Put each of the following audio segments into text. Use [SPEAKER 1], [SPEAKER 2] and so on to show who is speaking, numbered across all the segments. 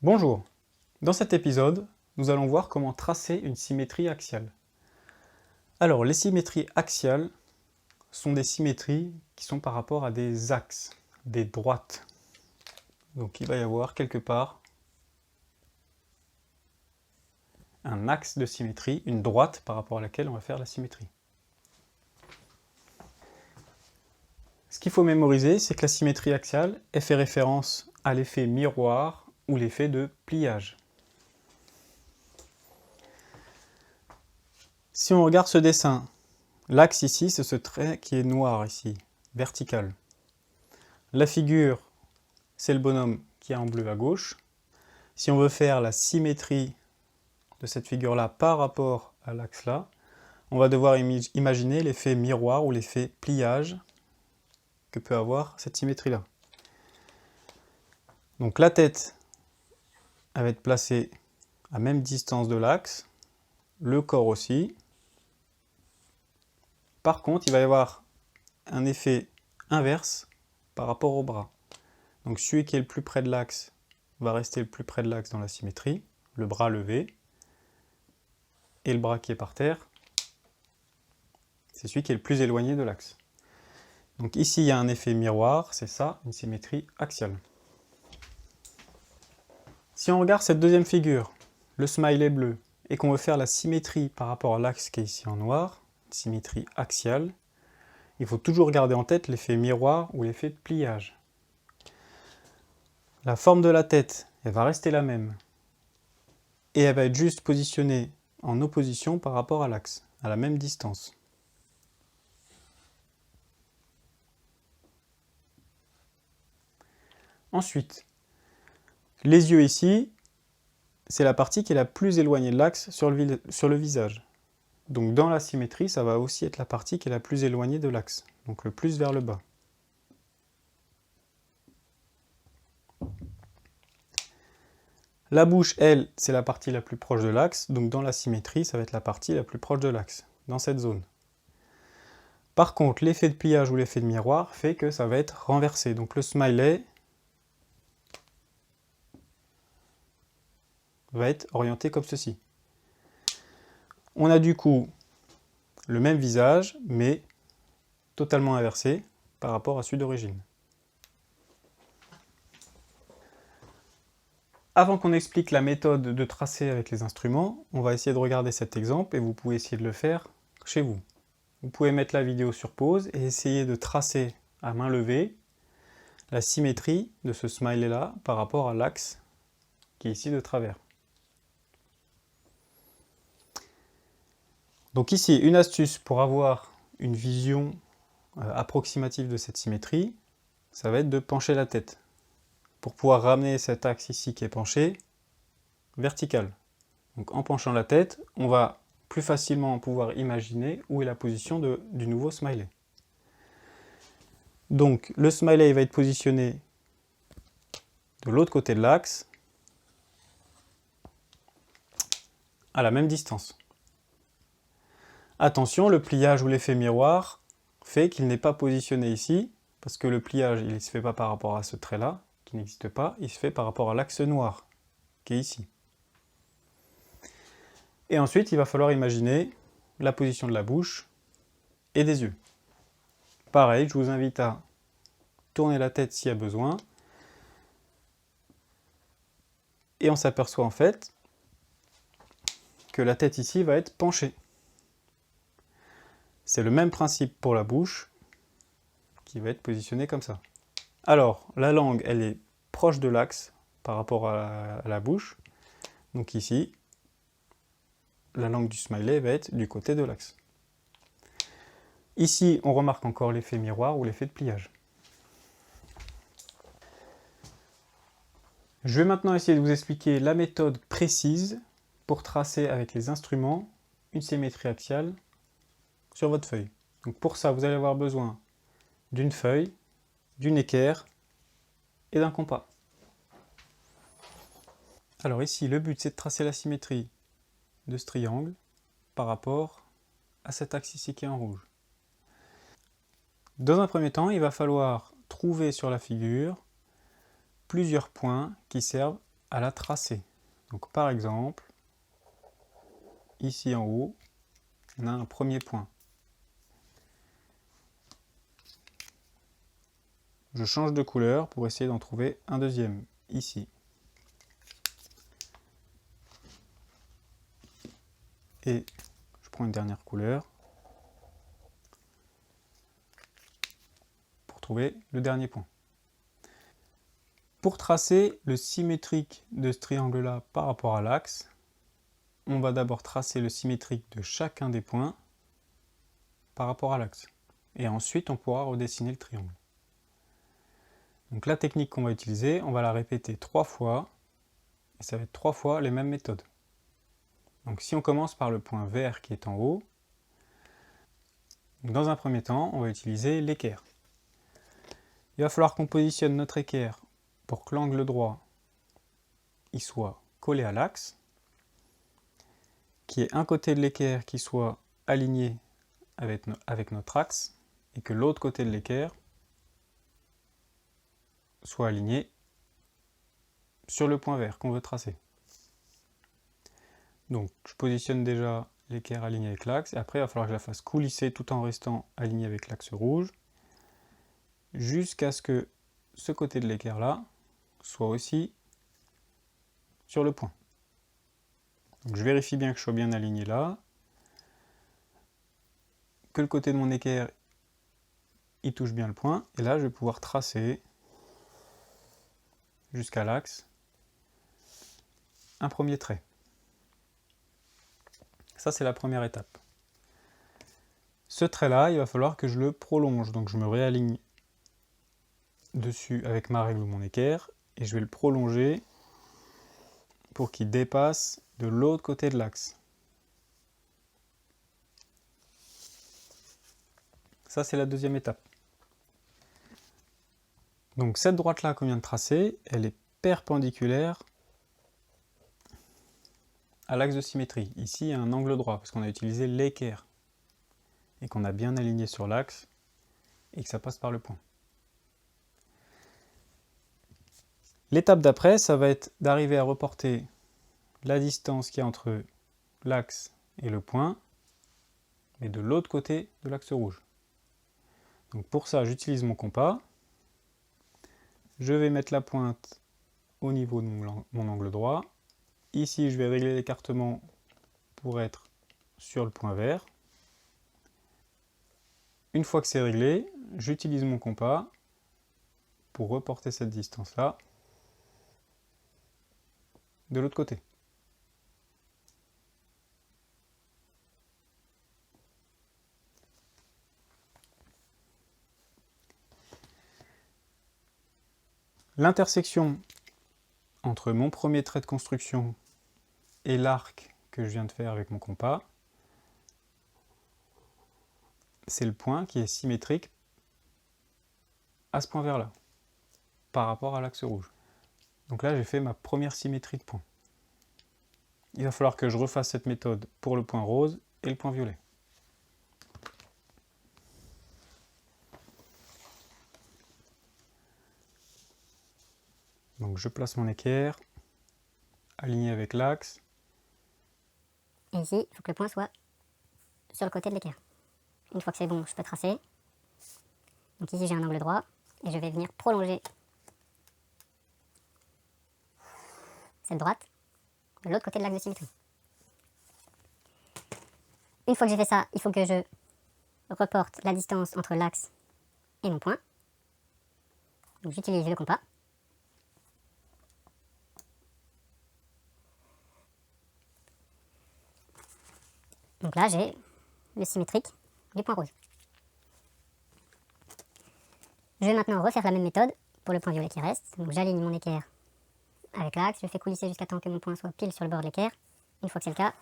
[SPEAKER 1] Bonjour, dans cet épisode, nous allons voir comment tracer une symétrie axiale. Alors, les symétries axiales sont des symétries qui sont par rapport à des axes, des droites. Donc il va y avoir quelque part un axe de symétrie, une droite par rapport à laquelle on va faire la symétrie. Ce qu'il faut mémoriser, c'est que la symétrie axiale, elle fait référence à l'effet miroir ou l'effet de pliage. Si on regarde ce dessin, l'axe ici, c'est ce trait qui est noir ici, vertical. La figure, c'est le bonhomme qui est en bleu à gauche. Si on veut faire la symétrie de cette figure-là par rapport à l'axe-là, on va devoir imaginer l'effet miroir ou l'effet pliage que peut avoir cette symétrie-là. Donc la tête, elle va être placée à même distance de l'axe, le corps aussi. Par contre, il va y avoir un effet inverse par rapport au bras. Donc celui qui est le plus près de l'axe va rester le plus près de l'axe dans la symétrie, le bras levé, et le bras qui est par terre, c'est celui qui est le plus éloigné de l'axe. Donc ici, il y a un effet miroir, c'est ça, une symétrie axiale. Si on regarde cette deuxième figure, le smiley bleu, et qu'on veut faire la symétrie par rapport à l'axe qui est ici en noir, symétrie axiale, il faut toujours garder en tête l'effet miroir ou l'effet de pliage. La forme de la tête, elle va rester la même, et elle va être juste positionnée en opposition par rapport à l'axe, à la même distance. Ensuite, les yeux ici, c'est la partie qui est la plus éloignée de l'axe sur le visage. Donc dans la symétrie, ça va aussi être la partie qui est la plus éloignée de l'axe, donc le plus vers le bas. La bouche, elle, c'est la partie la plus proche de l'axe, donc dans la symétrie, ça va être la partie la plus proche de l'axe, dans cette zone. Par contre, l'effet de pliage ou l'effet de miroir fait que ça va être renversé. Donc le smiley va être orienté comme ceci. On a du coup le même visage, mais totalement inversé par rapport à celui d'origine. Avant qu'on explique la méthode de tracer avec les instruments, on va essayer de regarder cet exemple et vous pouvez essayer de le faire chez vous. Vous pouvez mettre la vidéo sur pause et essayer de tracer à main levée la symétrie de ce smiley-là par rapport à l'axe qui est ici de travers. Donc ici, une astuce pour avoir une vision approximative de cette symétrie, ça va être de pencher la tête, pour pouvoir ramener cet axe ici qui est penché, vertical. Donc en penchant la tête, on va plus facilement pouvoir imaginer où est la position du nouveau smiley. Donc le smiley va être positionné de l'autre côté de l'axe, à la même distance. Attention, le pliage ou l'effet miroir fait qu'il n'est pas positionné ici, parce que le pliage, il ne se fait pas par rapport à ce trait-là, qui n'existe pas, il se fait par rapport à l'axe noir, qui est ici. Et ensuite, il va falloir imaginer la position de la bouche et des yeux. Pareil, je vous invite à tourner la tête s'il y a besoin. Et on s'aperçoit en fait que la tête ici va être penchée. C'est le même principe pour la bouche, qui va être positionnée comme ça. Alors, la langue, elle est proche de l'axe par rapport à la bouche. Donc ici, la langue du smiley va être du côté de l'axe. Ici, on remarque encore l'effet miroir ou l'effet de pliage. Je vais maintenant essayer de vous expliquer la méthode précise pour tracer avec les instruments une symétrie axiale sur votre feuille. Donc pour ça, vous allez avoir besoin d'une feuille, d'une équerre et d'un compas. Alors ici, le but c'est de tracer la symétrie de ce triangle par rapport à cet axe ici qui est en rouge. Dans un premier temps, il va falloir trouver sur la figure plusieurs points qui servent à la tracer. Donc par exemple, ici en haut, on a un premier point. Je change de couleur pour essayer d'en trouver un deuxième, ici. Et je prends une dernière couleur pour trouver le dernier point. Pour tracer le symétrique de ce triangle-là par rapport à l'axe, on va d'abord tracer le symétrique de chacun des points par rapport à l'axe. Et ensuite, on pourra redessiner le triangle. Donc la technique qu'on va utiliser, on va la répéter 3 fois, et ça va être 3 fois les mêmes méthodes. Donc si on commence par le point vert qui est en haut, dans un premier temps, on va utiliser l'équerre. Il va falloir qu'on positionne notre équerre pour que l'angle droit il soit collé à l'axe, qu'il y ait un côté de l'équerre qui soit aligné avec notre axe, et que l'autre côté de l'équerre soit aligné sur le point vert qu'on veut tracer. Donc je positionne déjà l'équerre aligné avec l'axe, et après il va falloir que je la fasse coulisser tout en restant aligné avec l'axe rouge, jusqu'à ce que ce côté de l'équerre là soit aussi sur le point. Donc je vérifie bien que je sois bien aligné là, que le côté de mon équerre il touche bien le point, et là je vais pouvoir tracer jusqu'à l'axe un premier trait. Ça c'est la première étape. Ce trait là, il va falloir que je le prolonge, donc je me réaligne dessus avec ma règle ou mon équerre, et je vais le prolonger pour qu'il dépasse de l'autre côté de l'axe. Ça c'est la deuxième étape. Donc cette droite là qu'on vient de tracer, elle est perpendiculaire à l'axe de symétrie. Ici il y a un angle droit parce qu'on a utilisé l'équerre et qu'on a bien aligné sur l'axe et que ça passe par le point. L'étape d'après, ça va être d'arriver à reporter la distance qu'il y a entre l'axe et le point, mais de l'autre côté de l'axe rouge. Donc pour ça, j'utilise mon compas. Je vais mettre la pointe au niveau de mon angle droit. Ici, je vais régler l'écartement pour être sur le point vert. Une fois que c'est réglé, j'utilise mon compas pour reporter cette distance-là de l'autre côté. L'intersection entre mon premier trait de construction et l'arc que je viens de faire avec mon compas, c'est le point qui est symétrique à ce point vert là, par rapport à l'axe rouge. Donc là j'ai fait ma première symétrie de points. Il va falloir que je refasse cette méthode pour le point rose et le point violet. Donc je place mon équerre, aligné avec l'axe.
[SPEAKER 2] Et ici, il faut que le point soit sur le côté de l'équerre. Une fois que c'est bon, je peux tracer. Donc ici j'ai un angle droit et je vais venir prolonger cette droite de l'autre côté de l'axe de symétrie. Une fois que j'ai fait ça, il faut que je reporte la distance entre l'axe et mon point. Donc j'utilise le compas. Donc là j'ai le symétrique du point rose. Je vais maintenant refaire la même méthode pour le point violet qui reste. Donc j'aligne mon équerre avec l'axe, je fais coulisser jusqu'à temps que mon point soit pile sur le bord de l'équerre. Une fois que c'est le cas,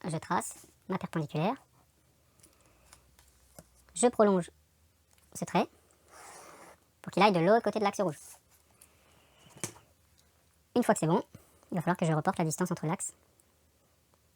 [SPEAKER 2] je trace ma perpendiculaire. Je prolonge ce trait pour qu'il aille de l'autre côté de l'axe rouge. Une fois que c'est bon, il va falloir que je reporte la distance entre l'axe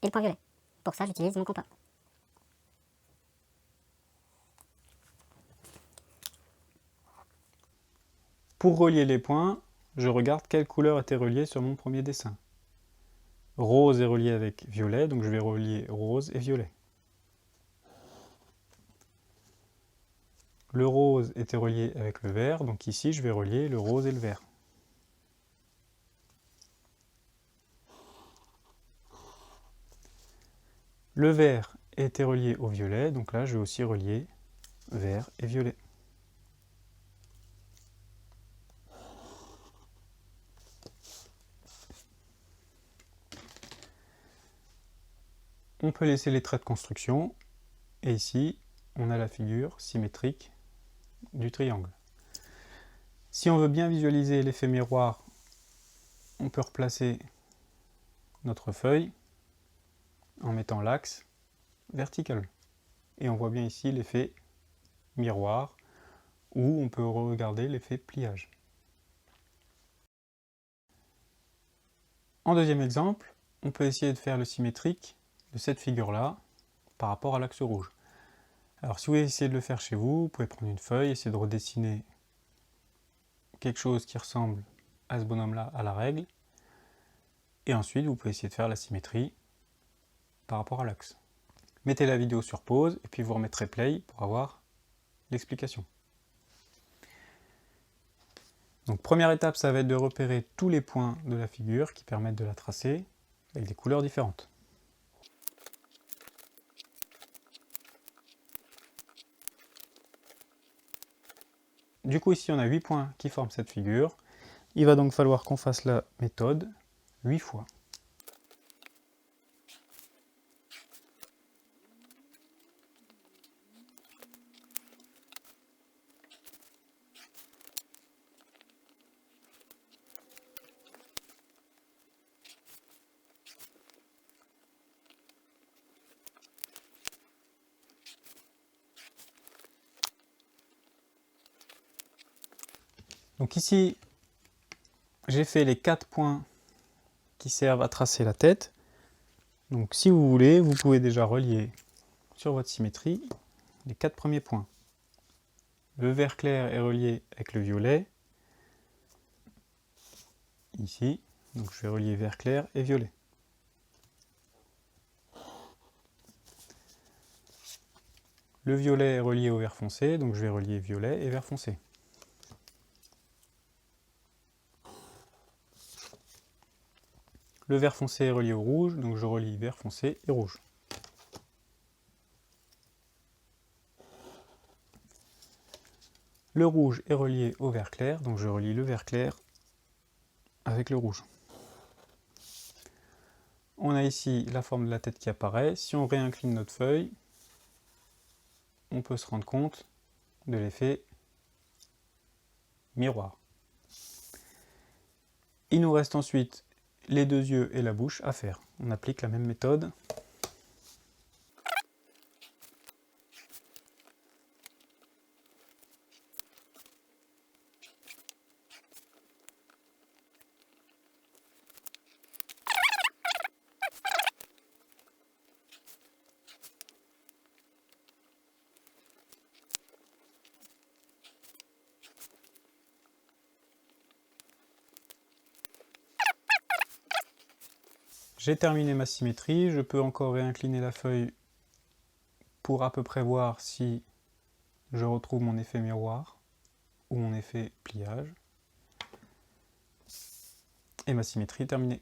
[SPEAKER 2] et le point violet. Pour ça, j'utilise mon compas.
[SPEAKER 1] Pour relier les points, je regarde quelle couleur était reliée sur mon premier dessin. Rose est relié avec violet, donc je vais relier rose et violet. Le rose était relié avec le vert, donc ici je vais relier le rose et le vert. Le vert était relié au violet, donc là je vais aussi relier vert et violet. On peut laisser les traits de construction, et ici on a la figure symétrique du triangle. Si on veut bien visualiser l'effet miroir, on peut replacer notre feuille en mettant l'axe vertical. Et on voit bien ici l'effet miroir, ou on peut regarder l'effet pliage. En deuxième exemple, on peut essayer de faire le symétrique de cette figure-là par rapport à l'axe rouge. Alors si vous essayez de le faire chez vous, vous pouvez prendre une feuille, essayer de redessiner quelque chose qui ressemble à ce bonhomme-là, à la règle, et ensuite vous pouvez essayer de faire la symétrie par rapport à l'axe. Mettez la vidéo sur pause, et puis vous remettrez play pour avoir l'explication. Donc première étape, ça va être de repérer tous les points de la figure qui permettent de la tracer avec des couleurs différentes. Du coup ici on a 8 points qui forment cette figure. Il va donc falloir qu'on fasse la méthode 8 fois. Donc ici, j'ai fait les 4 points qui servent à tracer la tête. Donc si vous voulez, vous pouvez déjà relier sur votre symétrie les 4 premiers points. Le vert clair est relié avec le violet, ici. Donc je vais relier vert clair et violet. Le violet est relié au vert foncé, donc je vais relier violet et vert foncé. Le vert foncé est relié au rouge, donc je relie vert foncé et rouge. Le rouge est relié au vert clair, donc je relie le vert clair avec le rouge. On a ici la forme de la tête qui apparaît. Si on réincline notre feuille, on peut se rendre compte de l'effet miroir. Il nous reste ensuite les deux yeux et la bouche à faire. On applique la même méthode. J'ai terminé ma symétrie, je peux encore réincliner la feuille pour à peu près voir si je retrouve mon effet miroir ou mon effet pliage. Et ma symétrie est terminée.